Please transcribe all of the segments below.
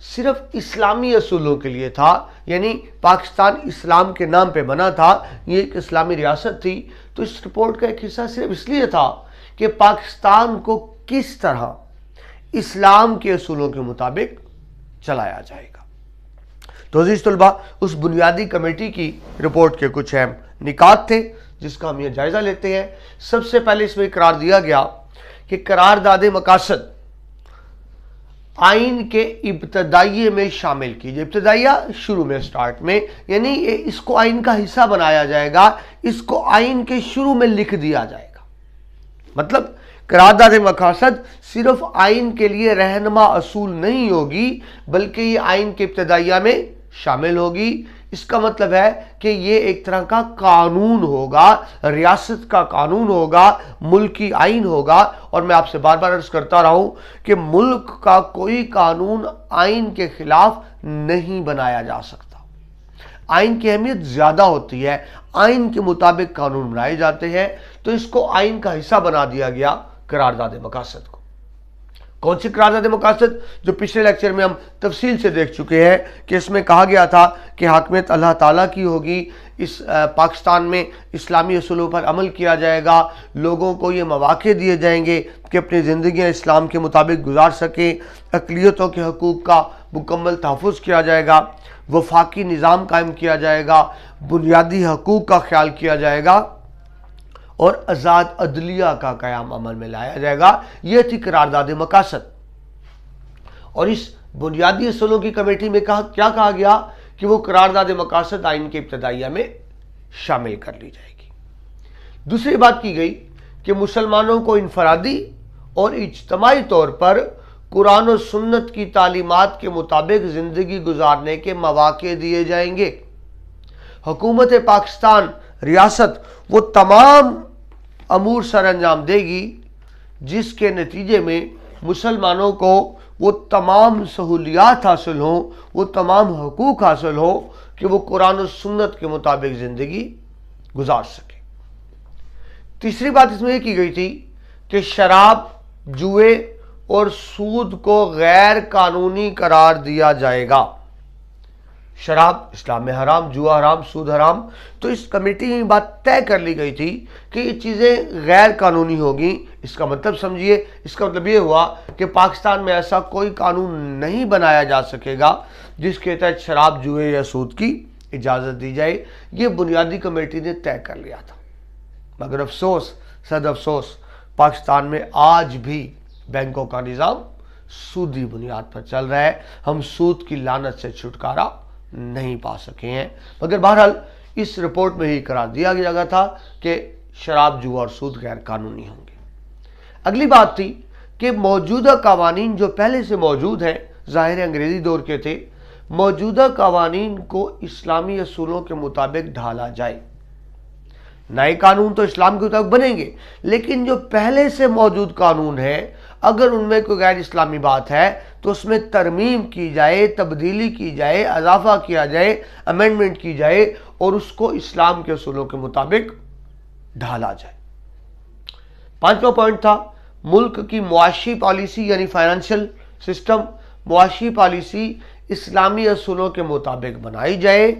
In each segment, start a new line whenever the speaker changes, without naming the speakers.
صرف اسلامی اصولوں کے لیے تھا، یعنی پاکستان اسلام کے نام پہ بنا تھا، یہ ایک اسلامی ریاست تھی، تو اس رپورٹ کا ایک حصہ صرف اس لیے تھا کہ پاکستان کو کس طرح اسلام کے اصولوں کے مطابق چلایا جائے گا۔ تو عزیز طلبہ، اس بنیادی کمیٹی کی رپورٹ کے کچھ اہم نکات تھے جس کا ہم یہ جائزہ لیتے ہیں۔ سب سے پہلے اس میں قرار دیا گیا کہ قرارداد مقاصد آئین کے ابتدائیے میں شامل کیجئے۔ ابتدائیہ شروع میں، سٹارٹ میں، یعنی اس کو آئین کا حصہ بنایا جائے گا، اس کو آئین کے شروع میں لکھ دیا جائے گا۔ مطلب قرارداد مقاصد صرف آئین کے لیے رہنما اصول نہیں ہوگی، بلکہ یہ آئین کے ابتدائیہ میں شامل ہوگی۔ اس کا مطلب ہے کہ یہ ایک طرح کا قانون ہوگا، ریاست کا قانون ہوگا، ملکی آئین ہوگا۔ اور میں آپ سے بار بار عرض کرتا رہا ہوں کہ ملک کا کوئی قانون آئین کے خلاف نہیں بنایا جا سکتا۔ آئین کی اہمیت زیادہ ہوتی ہے، آئین کے مطابق قانون بنائے جاتے ہیں، تو اس کو آئین کا حصہ بنا دیا گیا قرارداد مقاصد کو۔ کون سی قرارداد مقاصد؟ جو پچھلے لیکچر میں ہم تفصیل سے دیکھ چکے ہیں کہ اس میں کہا گیا تھا کہ حاکمیت اللہ تعالیٰ کی ہوگی، اس پاکستان میں اسلامی اصولوں پر عمل کیا جائے گا، لوگوں کو یہ مواقع دیے جائیں گے کہ اپنی زندگیاں اسلام کے مطابق گزار سکیں، اقلیتوں کے حقوق کا مکمل تحفظ کیا جائے گا، وفاقی نظام قائم کیا جائے گا، بنیادی حقوق کا خیال کیا جائے گا، اور آزاد عدلیہ کا قیام عمل میں لایا جائے گا۔ یہ تھی قرارداد مقاصد۔ اور اس بنیادی اصولوں کی کمیٹی میں کیا کہا گیا کہ وہ قرارداد مقاصد آئین کے ابتدائیہ میں شامل کر لی جائے گی۔ دوسری بات کی گئی کہ مسلمانوں کو انفرادی اور اجتماعی طور پر قرآن و سنت کی تعلیمات کے مطابق زندگی گزارنے کے مواقع دیے جائیں گے۔ حکومت پاکستان ریاست وہ تمام امور سر انجام دے گی جس کے نتیجے میں مسلمانوں کو وہ تمام سہولیات حاصل ہوں، وہ تمام حقوق حاصل ہو کہ وہ قرآن و سنت کے مطابق زندگی گزار سکے۔ تیسری بات اس میں یہ کی گئی تھی کہ شراب، جوئے اور سود کو غیر قانونی قرار دیا جائے گا۔ شراب اسلام میں حرام، جوا حرام، سود حرام۔ تو اس کمیٹی میں بات طے کر لی گئی تھی کہ یہ چیزیں غیر قانونی ہوگی۔ اس کا مطلب سمجھیے، اس کا مطلب یہ ہوا کہ پاکستان میں ایسا کوئی قانون نہیں بنایا جا سکے گا جس کے تحت شراب، جوئے یا سود کی اجازت دی جائے۔ یہ بنیادی کمیٹی نے طے کر لیا تھا، مگر افسوس، صد افسوس، پاکستان میں آج بھی بینکوں کا نظام سودی بنیاد پر چل رہا ہے۔ ہم سود کی لعنت سے چھٹکارا نہیں پا سکے ہیں، مگر بہرحال اس رپورٹ میں ہی قرار دیا گیا تھا کہ شراب، جوا اور سود غیر قانونی ہوں گے۔ اگلی بات تھی کہ موجودہ قوانین جو پہلے سے موجود ہیں، ظاہر انگریزی دور کے تھے، موجودہ قوانین کو اسلامی اصولوں کے مطابق ڈھالا جائے۔ نئے قانون تو اسلام کے مطابق بنیں گے، لیکن جو پہلے سے موجود قانون ہیں اگر ان میں کوئی غیر اسلامی بات ہے تو اس میں ترمیم کی جائے، تبدیلی کی جائے، اضافہ کیا جائے، امینڈمنٹ کی جائے اور اس کو اسلام کے اصولوں کے مطابق ڈھالا جائے۔ پانچواں پوائنٹ تھا ملک کی معاشی پالیسی، یعنی فائنانشل سسٹم، معاشی پالیسی اسلامی اصولوں کے مطابق بنائی جائے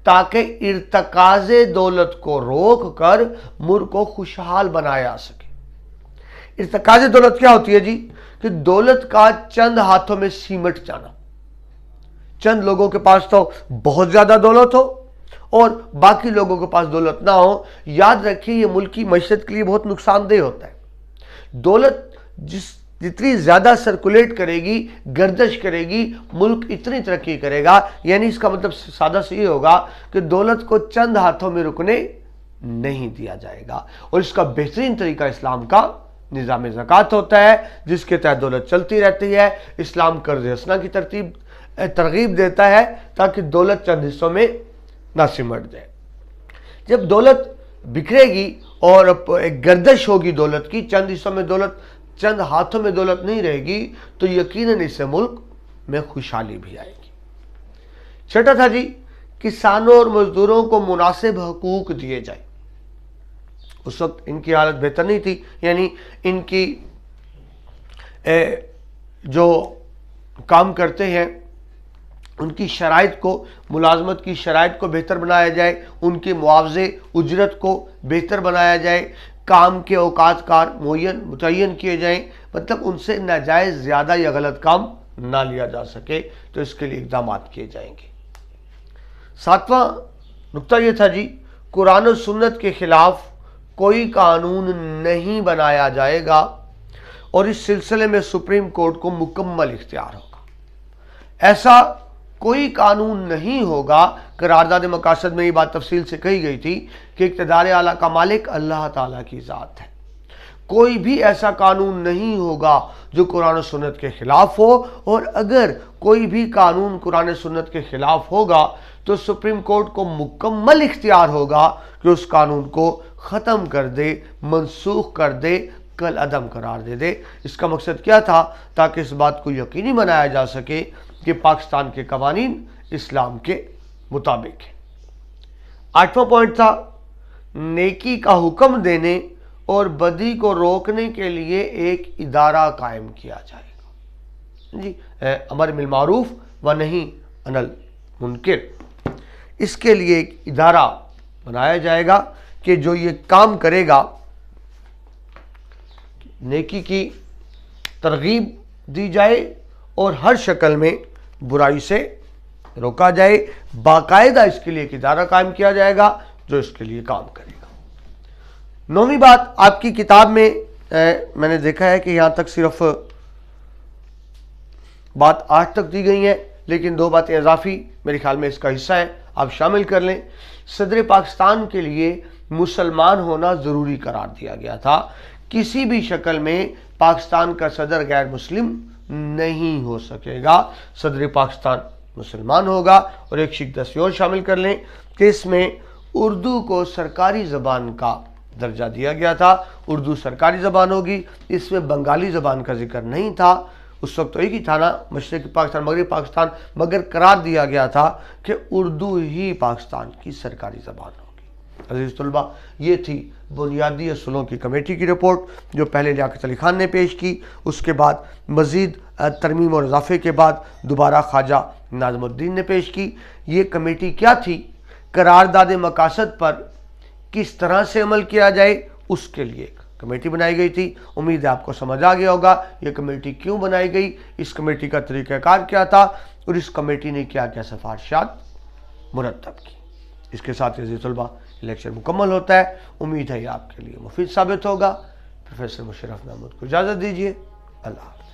تاکہ ارتکاز دولت کو روک کر ملک کو خوشحال بنایا جا سکے۔ ارتکاز دولت کیا ہوتی ہے جی؟ کہ دولت کا چند ہاتھوں میں سیمٹ جانا، چند لوگوں کے پاس تو بہت زیادہ دولت ہو اور باقی لوگوں کے پاس دولت نہ ہو۔ یاد رکھیے یہ ملکی معیشت کے لیے بہت نقصان دہ ہوتا ہے۔ دولت جتنی زیادہ سرکولیٹ کرے گی، گردش کرے گی، ملک اتنی ترقی کرے گا۔ یعنی اس کا مطلب سادہ سے یہ ہوگا کہ دولت کو چند ہاتھوں میں رکنے نہیں دیا جائے گا، اور اس کا بہترین طریقہ اسلام کا نظام زکوٰۃ ہوتا ہے جس کے تحت دولت چلتی رہتی ہے۔ اسلام قرض حسنہ کی ترغیب دیتا ہے تاکہ دولت چند حصوں میں نہ سمٹ جائے۔ جب دولت بکھرے گی اور ایک گردش ہوگی دولت کی، چند حصوں میں دولت، چند ہاتھوں میں دولت نہیں رہے گی، تو یقیناً اس سے ملک میں خوشحالی بھی آئے گی۔ چھٹا تھا جی کسانوں اور مزدوروں کو مناسب حقوق دیے جائیں۔ اس وقت ان کی حالت بہتر نہیں تھی، یعنی ان کی جو کام کرتے ہیں ان کی شرائط کو، ملازمت کی شرائط کو بہتر بنایا جائے، ان کے معاوضے اجرت کو بہتر بنایا جائے، کام کے اوقات کار متعین کیے جائیں، مطلب ان سے ناجائز زیادہ یا غلط کام نہ لیا جا سکے، تو اس کے لیے اقدامات کیے جائیں گے۔ 7واں نقطہ یہ تھا جی، قرآن و سنت کے خلاف کوئی قانون نہیں بنایا جائے گا اور اس سلسلے میں سپریم کورٹ کو مکمل اختیار ہوگا۔ ایسا کوئی قانون نہیں ہوگا، قرارداد مقاصد میں یہ بات تفصیل سے کہی گئی تھی کہ اقتدار اعلیٰ کا مالک اللہ تعالیٰ کی ذات ہے۔ کوئی بھی ایسا قانون نہیں ہوگا جو قرآن و سنت کے خلاف ہو، اور اگر کوئی بھی قانون قرآن و سنت کے خلاف ہوگا تو سپریم کورٹ کو مکمل اختیار ہوگا کہ اس قانون کو ختم کر دے، منسوخ کر دے، کل عدم قرار دے دے۔ اس کا مقصد کیا تھا؟ تاکہ اس بات کو یقینی بنایا جا سکے کہ پاکستان کے قوانین اسلام کے مطابق ہیں۔ 8واں پوائنٹ تھا، نیکی کا حکم دینے اور بدی کو روکنے کے لیے ایک ادارہ قائم کیا جائے گا جی، امر بالمعروف و نہی عن المنکر۔ اس کے لیے ایک ادارہ بنایا جائے گا کہ جو یہ کام کرے گا، نیکی کی ترغیب دی جائے اور ہر شکل میں برائی سے روکا جائے۔ باقاعدہ اس کے لیے ایک ادارہ قائم کیا جائے گا جو اس کے لیے کام کرے گا۔ 9ویں بات، آپ کی کتاب میں میں نے دیکھا ہے کہ یہاں تک صرف بات 8 تک دی گئی ہیں، لیکن 2 باتیں اضافی میرے خیال میں اس کا حصہ ہے، آپ شامل کر لیں۔ صدر پاکستان کے لیے مسلمان ہونا ضروری قرار دیا گیا تھا۔ کسی بھی شکل میں پاکستان کا صدر غیر مسلم نہیں ہو سکے گا، صدر پاکستان مسلمان ہوگا۔ اور ایک شکست اور شامل کر لیں کہ اس میں اردو کو سرکاری زبان کا درجہ دیا گیا تھا، اردو سرکاری زبان ہوگی۔ اس میں بنگالی زبان کا ذکر نہیں تھا، اس وقت تو ایک ہی تھا نا، مشرقی پاکستان مغربی پاکستان، مگر قرار دیا گیا تھا کہ اردو ہی پاکستان کی سرکاری زبان ہوگی۔ عزیز طلبہ، یہ تھی بنیادی اصولوں کی کمیٹی کی رپورٹ جو پہلے لیاقت علی خان نے پیش کی، اس کے بعد مزید ترمیم اور اضافے کے بعد دوبارہ خواجہ ناظم الدین نے پیش کی۔ یہ کمیٹی کیا تھی؟ قرارداد مقاصد پر کس طرح سے عمل کیا جائے، اس کے لیے ایک کمیٹی بنائی گئی تھی۔ امید ہے آپ کو سمجھ آ گیا ہوگا یہ کمیٹی کیوں بنائی گئی، اس کمیٹی کا طریقہ کار کیا تھا، اور اس کمیٹی نے کیا کیا سفارشات مرتب کی۔ اس کے ساتھ عزیز طلبہ لیکچر مکمل ہوتا ہے۔ امید ہے یہ آپ کے لیے مفید ثابت ہوگا۔ پروفیسر مشرف محمود کو اجازت دیجیے۔ اللہ حافظ۔